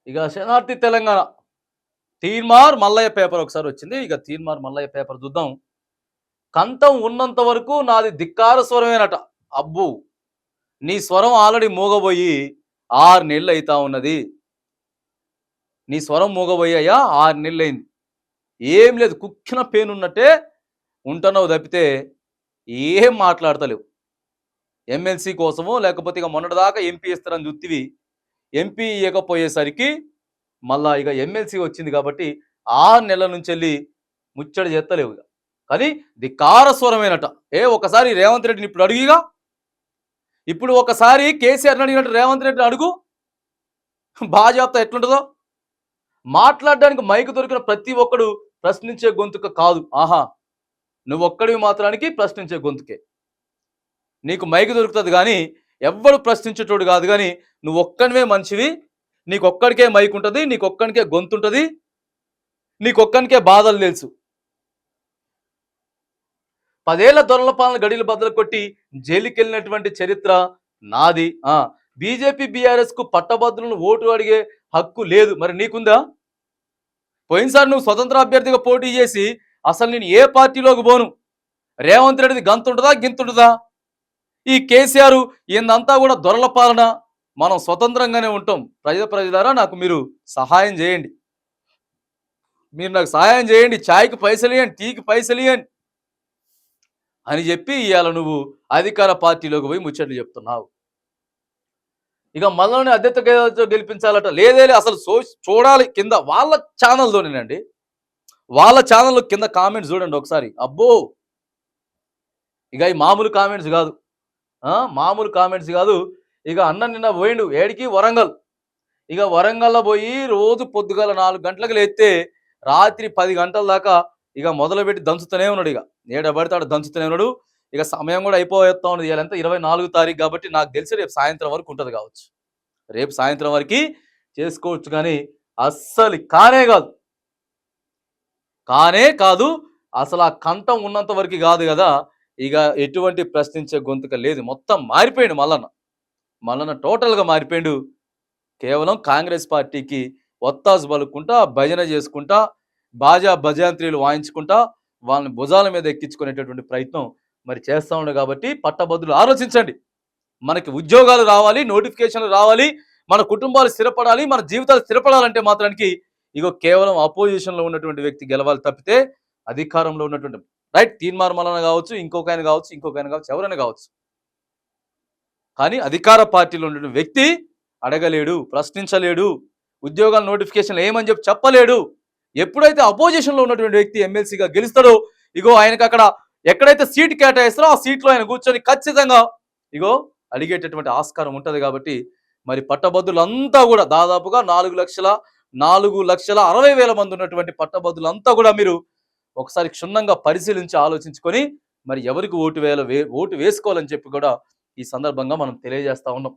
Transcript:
ఇక శనార్థి తెలంగాణ తీన్మార్ మల్లయ్య పేపర్ ఒకసారి వచ్చింది. ఇక తీన్మార్ మల్లయ్య పేపర్ చూద్దాం. కంఠం ఉన్నంత వరకు నాది ధిక్కార స్వరమేనట. అబ్బు నీ స్వరం ఆల్రెడీ మూగబోయి 6 నెలలు అయితా ఉన్నది. నీ స్వరం మూగబోయ్యాయా 6 నెలలు అయింది. ఏం లేదు, కుక్కిన పేనున్నట్టే ఉంటున్నావు తప్పితే ఏం మాట్లాడతలేవు. ఎమ్మెల్సీ కోసమో లేకపోతే ఇక మొన్నటిదాకా ఎంపీ ఇస్తారని చూత్తివి. ఎంపీ ఇవ్వకపోయేసరికి మళ్ళా ఇక ఎమ్మెల్సీ వచ్చింది కాబట్టి 6 నెలల నుంచి వెళ్ళి ముచ్చడి చేస్తలేవు. ఇక కానీ ధిక్కార స్వరమేనట. ఒకసారి రేవంత్ రెడ్డిని ఇప్పుడు అడుగుగా, ఇప్పుడు ఒకసారి కేసీఆర్ని అడిగినట్టు రేవంత్ రెడ్డిని అడుగు, బాజాప్తా ఎట్లుంటుందో. మాట్లాడడానికి మైకు దొరికిన ప్రతి ఒక్కడు ప్రశ్నించే గొంతుక కాదు. నువ్వు ఒక్కడివి మాత్రానికి ప్రశ్నించే గొంతుకే. నీకు మైకు దొరుకుతుంది కానీ ఎవ్వడు ప్రశ్నించేటోడు కాదు. కానీ నువ్వు ఒక్కనివే మనిషివి, నీకొక్కడికే మైకు ఉంటుంది, నీకొక్కడికే గొంతు ఉంటుంది, నీకొక్కనికే బాధలు తెలుసు. 10 ఏళ్ల దొరల పాలన గడిలు బద్దలు కొట్టి జైలుకెళ్ళినటువంటి చరిత్ర నాది. బీజేపీ బీఆర్ఎస్ కు పట్టభద్రులను ఓటు అడిగే హక్కు లేదు. మరి నీకుందా? పోయినసారి నువ్వు స్వతంత్ర అభ్యర్థిగా పోటీ చేసి అసలు నేను ఏ పార్టీలోకి పోను, రేవంత్ రెడ్డిది గంతుంటుందా గింతుంటుందా? ఈ కేసీఆర్ ఈయనంతా కూడా దొరల పాలన, మనం స్వతంత్రంగానే ఉంటాం. ప్రజలారా నాకు మీరు సహాయం చేయండి, మీరు నాకు సహాయం చేయండి, ఛాయ్కి పైసలు ఇవ్వండి, టీకి పైసలు ఇవ్వండి అని చెప్పి ఇవాళ నువ్వు అధికార పార్టీలోకి పోయి ముచ్చట్లు చెప్తున్నావు. ఇక మనల్ని అధ్యక్ష గెలిపించాలట. లేదే అసలు చూడాలి కింద వాళ్ళ ఛానల్లోనేనండి, వాళ్ళ ఛానల్లో కింద కామెంట్స్ చూడండి ఒకసారి. అబ్బో ఇక ఈ మామూలు కామెంట్స్ కాదు, మామూలు కామెంట్స్ కాదు. ఇక అన్న నిన్న పోయిండు ఏడికి, వరంగల్. ఇక వరంగల్లో పోయి రోజు పొద్దుగాల 4 గంటలకు లేస్తే రాత్రి 10 గంటల దాకా ఇక మొదలుపెట్టి దంచుతూనే ఉన్నాడు. ఇక ఏడబడితాడు దంచుతూనే ఉన్నాడు. ఇక సమయం కూడా అయిపోతా ఉన్నది. ఇవాళంతా 24 తారీఖు కాబట్టి నాకు తెలిసి రేపు సాయంత్రం వరకు ఉంటుంది కావచ్చు. రేపు సాయంత్రం వరకు చేసుకోవచ్చు. కానీ అస్సలు కానే కాదు అసలు ఆ కంఠం ఉన్నంత వరకు కాదు కదా. ఇక ఎటువంటి ప్రశ్నించే గొంతుక లేదు. మొత్తం మారిపోయాడు మల్లన్న టోటల్గా మారిపోయాడు. కేవలం కాంగ్రెస్ పార్టీకి ఒత్తాసు పలుకుంటా, భజన చేసుకుంటా, బాజా భజంత్రీలు వాయించుకుంటా వాళ్ళని భుజాల మీద ఎక్కించుకునేటటువంటి ప్రయత్నం మరి చేస్తూ ఉండే. కాబట్టి పట్టభద్రులు ఆలోచించండి. మనకి ఉద్యోగాలు రావాలి, నోటిఫికేషన్లు రావాలి, మన కుటుంబాలు స్థిరపడాలి, మన జీవితాలు స్థిరపడాలంటే మాత్రానికి ఇగో కేవలం అపోజిషన్లో ఉన్నటువంటి వ్యక్తి గెలవాలి తప్పితే అధికారంలో ఉన్నటువంటి తీన్మార్ మల్లన్న కావచ్చు, ఇంకొక ఆయన కావచ్చు, ఎవరైనా కావచ్చు. కానీ అధికార పార్టీలో ఉన్నటువంటి వ్యక్తి అడగలేడు, ప్రశ్నించలేడు, ఉద్యోగాల నోటిఫికేషన్లు ఏమని చెప్పలేడు. ఎప్పుడైతే అపోజిషన్లో ఉన్నటువంటి వ్యక్తి ఎమ్మెల్సీగా గెలుస్తాడో ఇగో ఆయనకు అక్కడ ఎక్కడైతే సీట్ కేటాయిస్తారో ఆ సీట్లో ఆయన కూర్చొని ఖచ్చితంగా ఇగో అడిగేటటువంటి ఆస్కారం ఉంటుంది. కాబట్టి మరి పట్టభద్రులంతా కూడా దాదాపుగా 4,60,000 మంది ఉన్నటువంటి పట్టభద్రులంతా కూడా మీరు ఒకసారి క్షుణ్ణంగా పరిశీలించి ఆలోచించుకొని మరి ఎవరికి ఓటు వేసుకోవాలని చెప్పి కూడా ఈ సందర్భంగా మనం తెలియజేస్తా ఉన్నాం.